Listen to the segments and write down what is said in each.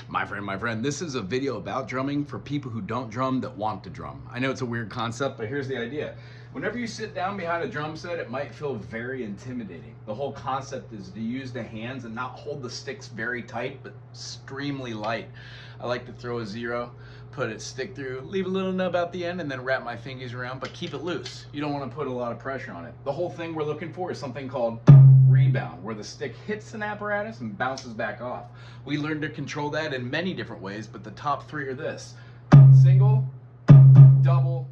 My friend, this is a video about drumming for people who don't drum that want to drum. I know it's a weird concept, but here's the idea. Whenever you sit down behind a drum set, it might feel very intimidating. The whole concept is to use the hands and not hold the sticks very tight, but extremely light. I like to throw a zero, put it stick through, leave a little nub out the end, and then wrap my fingers around, but keep it loose. You don't want to put a lot of pressure on it. The whole thing we're looking for is something called rebound, where the stick hits an apparatus and bounces back off. We learned to control that in many different ways, but the top three are this: single, double,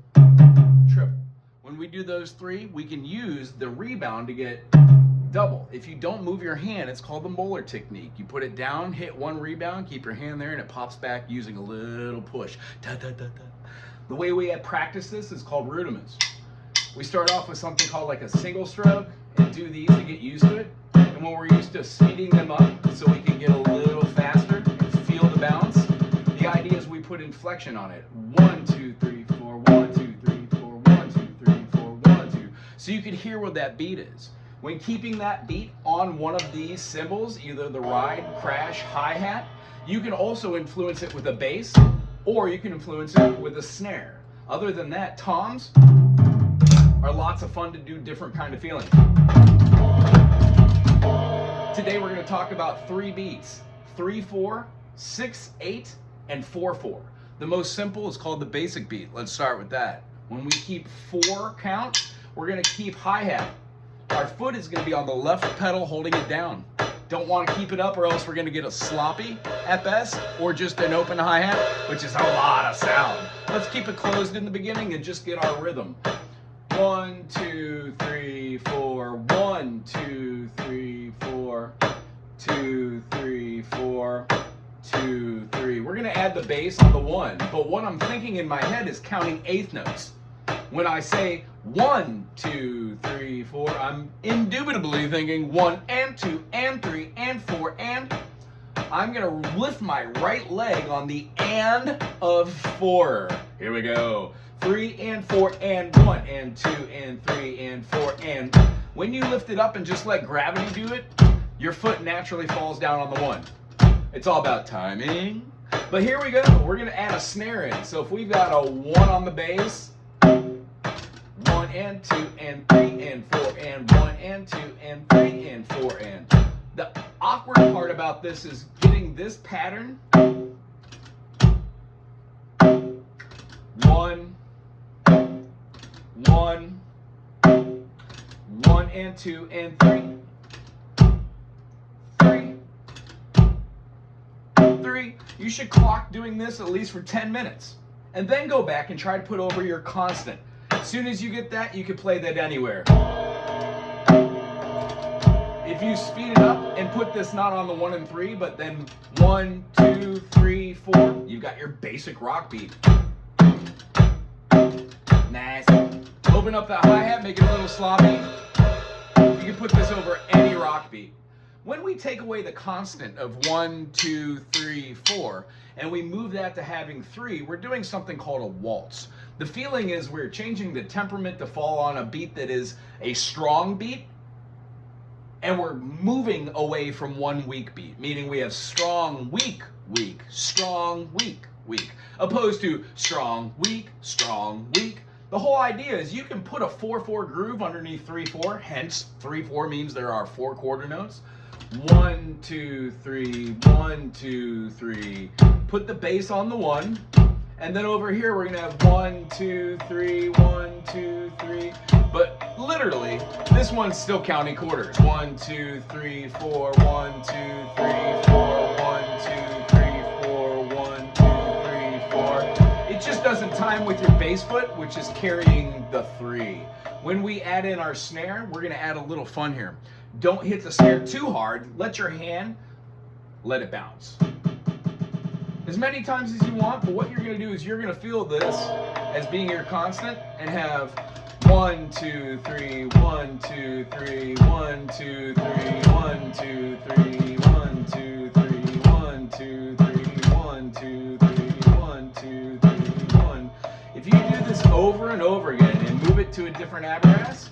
triple. When we do those three, we can use the rebound to get double. If you don't move your hand, it's called the Moeller technique. You put it down, hit one rebound, keep your hand there, and it pops back using a little push. Da, da, da, da. The way we practice this is called rudiments. We start off with something called like a single stroke and do these to get used to it. And when we're used to speeding them up so we can get a little faster and feel the bounce, the idea is we put inflection on it. 1, 2, 3, 4, 1, 2, 3, 4, 1, 2, 3, 4, 1, 2. So you can hear what that beat is. When keeping that beat on one of these cymbals, either the ride, crash, hi-hat, you can also influence it with a bass, or you can influence it with a snare. Other than that, toms are lots of fun to do different kind of feeling. Today we're going to talk about three beats: 3/4, 6/8, and 4/4. The most simple is called the basic beat. Let's start with that. When we keep 4 count, we're going to keep hi-hat. Our foot is going to be on the left pedal holding it down. Don't want to keep it up or else we're going to get a sloppy at best, or just an open hi-hat, which is a lot of sound. Let's keep it closed in the beginning and just get our rhythm. 1, 2, 3, 4, 1, 2, 3, 4, 2, 3, 4, 2, 3. We're gonna add the bass on the 1, but what I'm thinking in my head is counting eighth notes. When I say 1, 2, 3, 4, I'm indubitably thinking 1 and 2 and 3 and 4 and. I'm gonna lift my right leg on the and of 4. Here we go. 3 and 4 and 1 and 2 and 3 and 4 and. When you lift it up and just let gravity do it, your foot naturally falls down on the 1. It's all about timing. But here we go. We're going to add a snare in. So if we've got a 1 on the bass, 1 and 2 and 3 and 4 and 1 and 2 and 3 and 4 and. The awkward part about this is getting this pattern. 1, 1, 1 and 2 and 3, 3, 3. You should clock doing this at least for 10 minutes. And then go back and try to put over your constant. As soon as you get that, you can play that anywhere. If you speed it up and put this not on the 1 and 3, but then 1, 2, 3, 4, you've got your basic rock beat. Nice. Open up that hi-hat, make it a little sloppy. You can put this over any rock beat. When we take away the constant of 1, 2, 3, 4, and we move that to having 3, we're doing something called a waltz. The feeling is we're changing the temperament to fall on a beat that is a strong beat, and we're moving away from one weak beat, meaning we have strong, weak, weak, strong, weak, weak, opposed to strong, weak, strong, weak. The whole idea is you can put a 4/4 groove underneath 3/4, hence 3/4 means there are 4 quarter notes. 1, 2, 3, 1, 2, 3. Put the bass on the 1, and then over here we're gonna have 1, 2, 3, 1, 2, 3. But literally, this one's still counting quarters. 1, 2, 3, 4, 1, 2, 3, 4, 1, 2, 3, 4, 1, 2, 3, 4. It just doesn't time with your bass foot, which is carrying the 3. When we add in our snare, we're gonna add a little fun here. Don't hit the snare too hard. Let your hand, let it bounce. As many times as you want, but what you're gonna do is you're gonna feel this as being your constant and have 1, 2, 3, 1, 2, 3, 1, 2, 3, 1, 2, 3, 1, 2, 3, 1, 2, 3, 1, 2, 3, 1, 2, 3, 1. If you do this over and over again and move it to a different apparatus,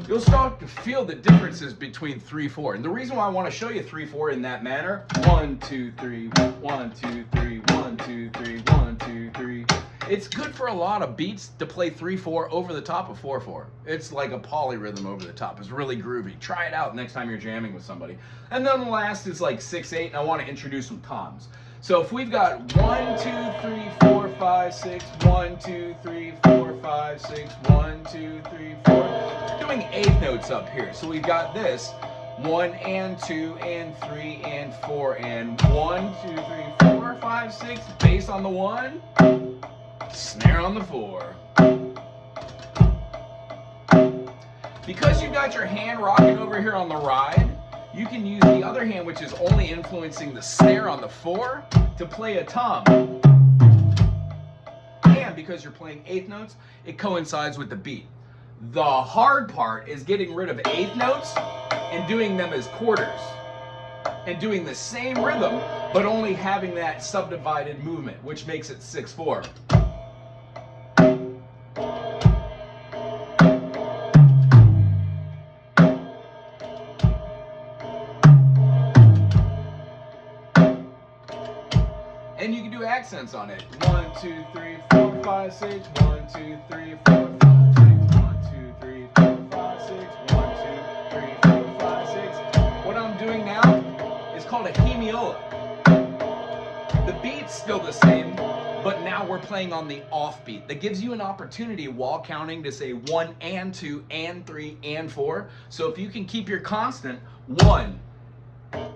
you'll start to feel the differences between 3/4. And the reason why I want to show you 3/4 in that manner, 1 2 3 1 2 3 1 2 3 1 2 3. It's good for a lot of beats to play 3/4 over the top of 4/4. It's like a polyrhythm over the top. It's really groovy. Try it out next time you're jamming with somebody. And then the last is like 6/8, and I want to introduce some toms. So if we've got 1 2 3 4 5 6 1 2 3 4 5 6 1 2 3 4, we're doing eighth notes up here. So we've got this 1 and 2 and 3 and 4 and 1 2 3 4 5 6, bass on the 1, snare on the 4. Because you got your hand rocking over here on the ride, you can use the other hand, which is only influencing the snare on the 4, to play a tom. And because you're playing eighth notes, it coincides with the beat. The hard part is getting rid of eighth notes and doing them as quarters. And doing the same rhythm, but only having that subdivided movement, which makes it 6/4. And you can do accents on it. 1 2 3 4 5 6 1 2 3 4 5 6 1 2 3 4 5 6 1 2 3 4 5 6. What I'm doing now is called a hemiola. The beat's still the same, but now we're playing on the offbeat. That gives you an opportunity while counting to say 1 and 2 and 3 and 4. So if you can keep your constant 1,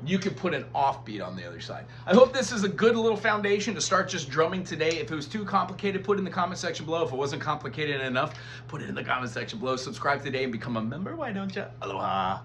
you can put an offbeat on the other side. I hope this is a good little foundation to start just drumming today. If it was too complicated, put it in the comment section below. If it wasn't complicated enough, put it in the comment section below. Subscribe today and become a member. Why don't you? Aloha.